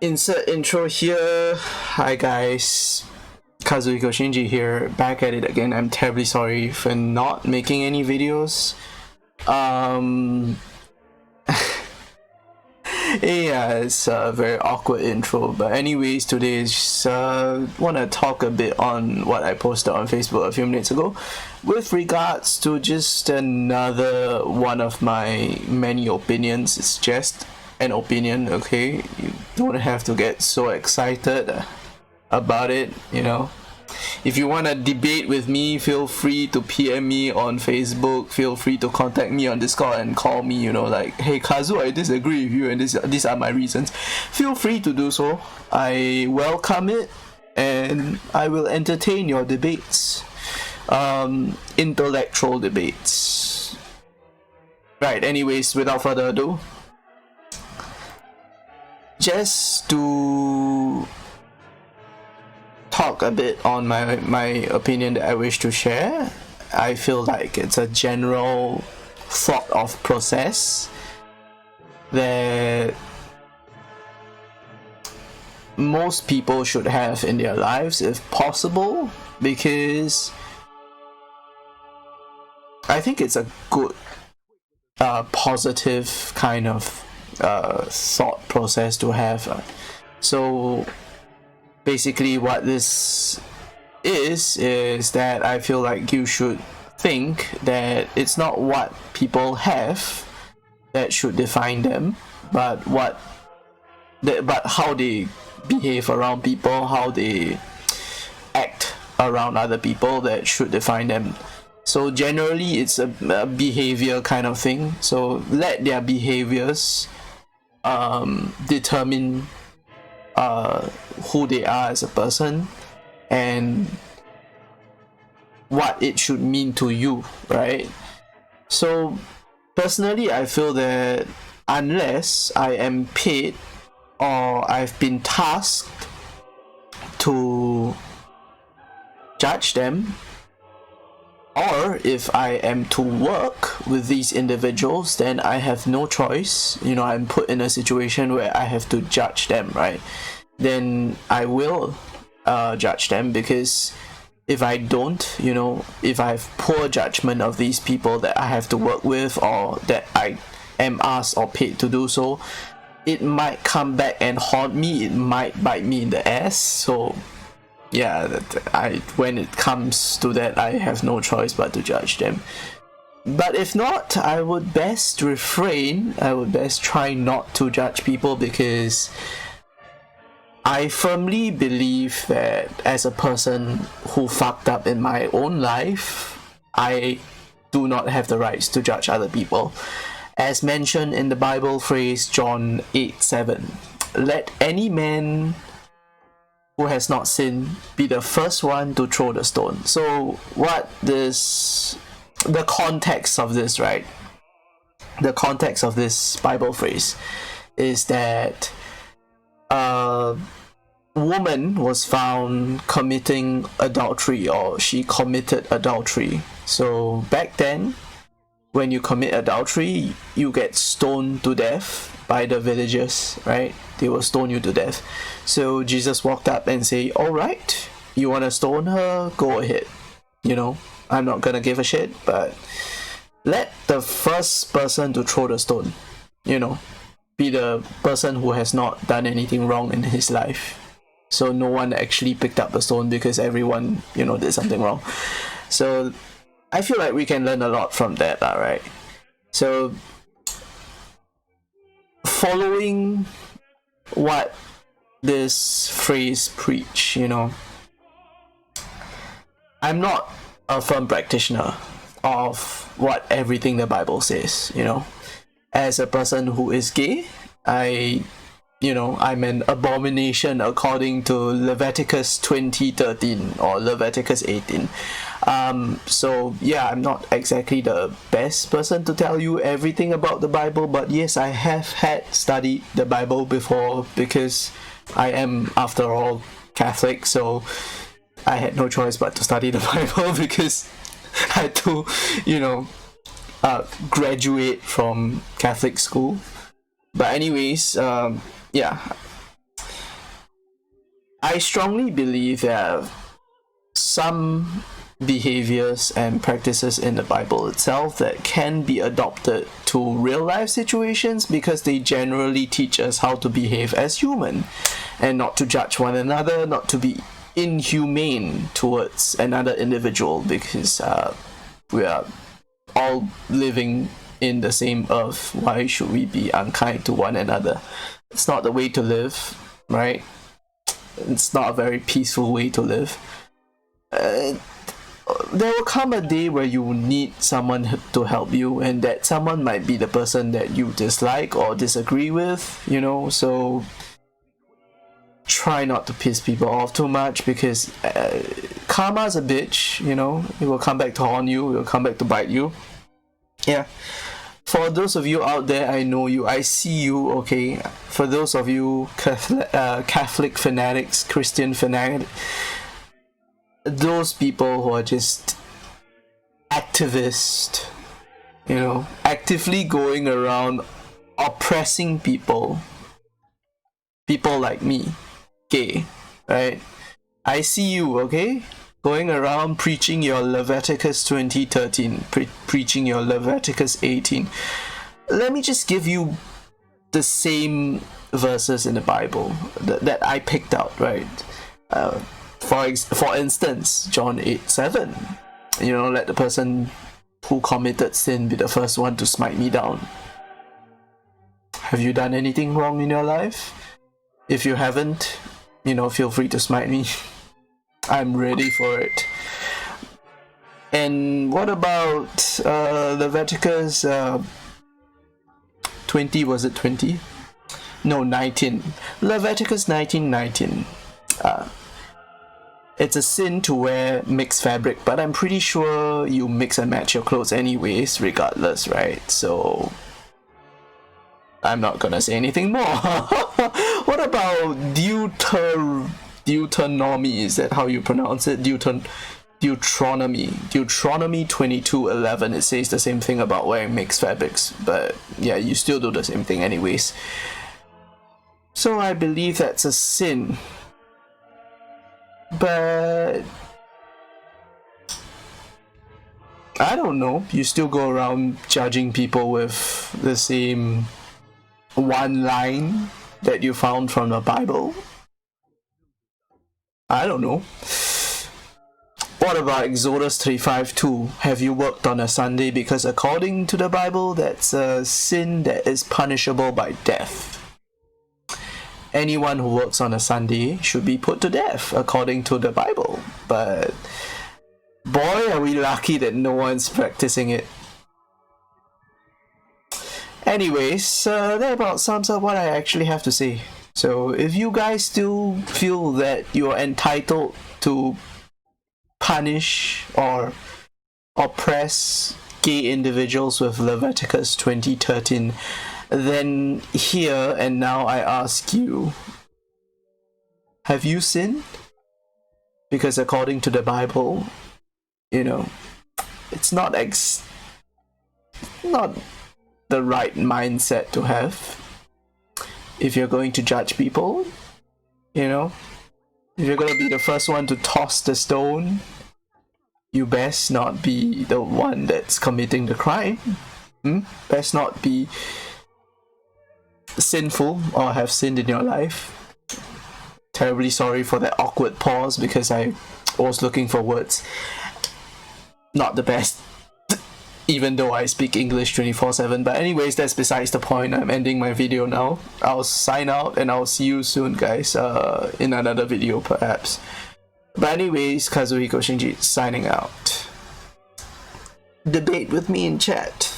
Insert intro here. Hi guys, Kazuhiko Shinji here, back at it again. I'm terribly sorry for not making any videos. Yeah, it's a very awkward intro, but anyways, today is want to talk a bit on what I posted on Facebook a few minutes ago with regards to just another one of my many opinions. It's just an opinion, okay? You don't have to get so excited about it, you know. If you want to debate with me, feel free to PM me on Facebook, feel free to contact me on Discord and call me, you know, like, hey Kazu, I disagree with you and these are my reasons. Feel free to do so. I welcome it and I will entertain your debates. Intellectual debates. Right, anyways, without further ado, just to talk a bit on my opinion that I wish to share. I feel like it's a general thought of process that most people should have in their lives if possible, because I think it's a good positive kind of thought process to have. So basically what this is that I feel like you should think that it's not what people have that should define them, but how they behave around people, how they act around other people that should define them. So generally it's a behavior kind of thing, so let their behaviors determine who they are as a person and what it should mean to you, right? So personally, I feel that unless I am paid or I've been tasked to judge them, or if I am to work with these individuals, then I have no choice. You know, I'm put in a situation where I have to judge them, right? Then I will judge them, because if I don't, you know, if I have poor judgment of these people that I have to work with, or that I am asked or paid to do so, it might come back and haunt me. It might bite me in the ass. So yeah, when it comes to that, I have no choice but to judge them. But if not, I would best refrain. I would best try not to judge people, because I firmly believe that as a person who fucked up in my own life, I do not have the rights to judge other people. As mentioned in the Bible phrase John 8:7, let any man who has not sinned be the first one to throw the stone. So the context of this, right? The context of this Bible phrase is that a woman was found committing adultery, or she committed adultery. So back then, when you commit adultery, you get stoned to death by the villagers, right? They will stone you to death. So Jesus walked up and said, all right, you want to stone her? Go ahead. You know, I'm not going to give a shit, but let the first person to throw the stone, you know, be the person who has not done anything wrong in his life. So no one actually picked up the stone, because everyone, you know, did something wrong. So I feel like we can learn a lot from that, right? So following what this phrase preach, you know, I'm not a firm practitioner of what everything the Bible says, you know. As a person who is gay, I'm an abomination according to Leviticus 20:13 or Leviticus 18. So yeah, I'm not exactly the best person to tell you everything about the Bible, but yes, I have studied the Bible before, because I am, after all, Catholic, so I had no choice but to study the Bible, because I had to, you know, graduate from Catholic school. But anyways, yeah, I strongly believe that some behaviors and practices in the Bible itself that can be adopted to real life situations because they generally teach us how to behave as human and not to judge one another, not to be inhumane towards another individual, because we are all living in the same earth. Why should we be unkind to one another? It's not the way to live, right? It's not a very peaceful way to live. There will come a day where you will need someone to help you, and that someone might be the person that you dislike or disagree with, you know, so try not to piss people off too much, because karma's a bitch, you know. It will come back to haunt you, it will come back to bite you. Yeah. For those of you out there, I know you, I see you, okay? For those of you Catholic fanatics, Christian fanatics, those people who are just activists, you know, actively going around oppressing people like me, gay, right? I see you, okay? Going around preaching your Leviticus 20:13, preaching your Leviticus 18. Let me just give you the same verses in the Bible that I picked out, right? For instance, John 8:7. You know, let the person who committed sin be the first one to smite me down. Have you done anything wrong in your life? If you haven't, you know, feel free to smite me. I'm ready for it. And what about Leviticus 20? Was it 20? No, 19. Leviticus 19:19. It's a sin to wear mixed fabric, but I'm pretty sure you mix and match your clothes anyways, regardless, right? So I'm not gonna say anything more. What about Deuteronomy? Is that how you pronounce it? Deuteronomy 22:11. It says the same thing about wearing mixed fabrics, but yeah, you still do the same thing anyways. So I believe that's a sin. But I don't know, you still go around judging people with the same one line that you found from the Bible? I don't know. What about Exodus 35:2? Have you worked on a Sunday? Because according to the Bible, that's a sin that is punishable by death. Anyone who works on a Sunday should be put to death, according to the Bible. But boy, are we lucky that no one's practicing it. Anyways, that about sums up what I actually have to say. So if you guys still feel that you're entitled to punish or oppress gay individuals with Leviticus 20:13, then here and now I ask you, have you sinned? Because according to the Bible, you know, it's not the right mindset to have. If you're going to judge people, you know, if you're going to be the first one to toss the stone, you best not be the one that's committing the crime. Best not be sinful or have sinned in your life. Terribly sorry for that awkward pause because I was looking for words. Not the best, even though I speak English 24/7. But anyways, that's besides the point. I'm ending my video now. I'll sign out and I'll see you soon, guys, in another video perhaps. But anyways, Kazuhiko Shinji signing out. Debate with me in chat.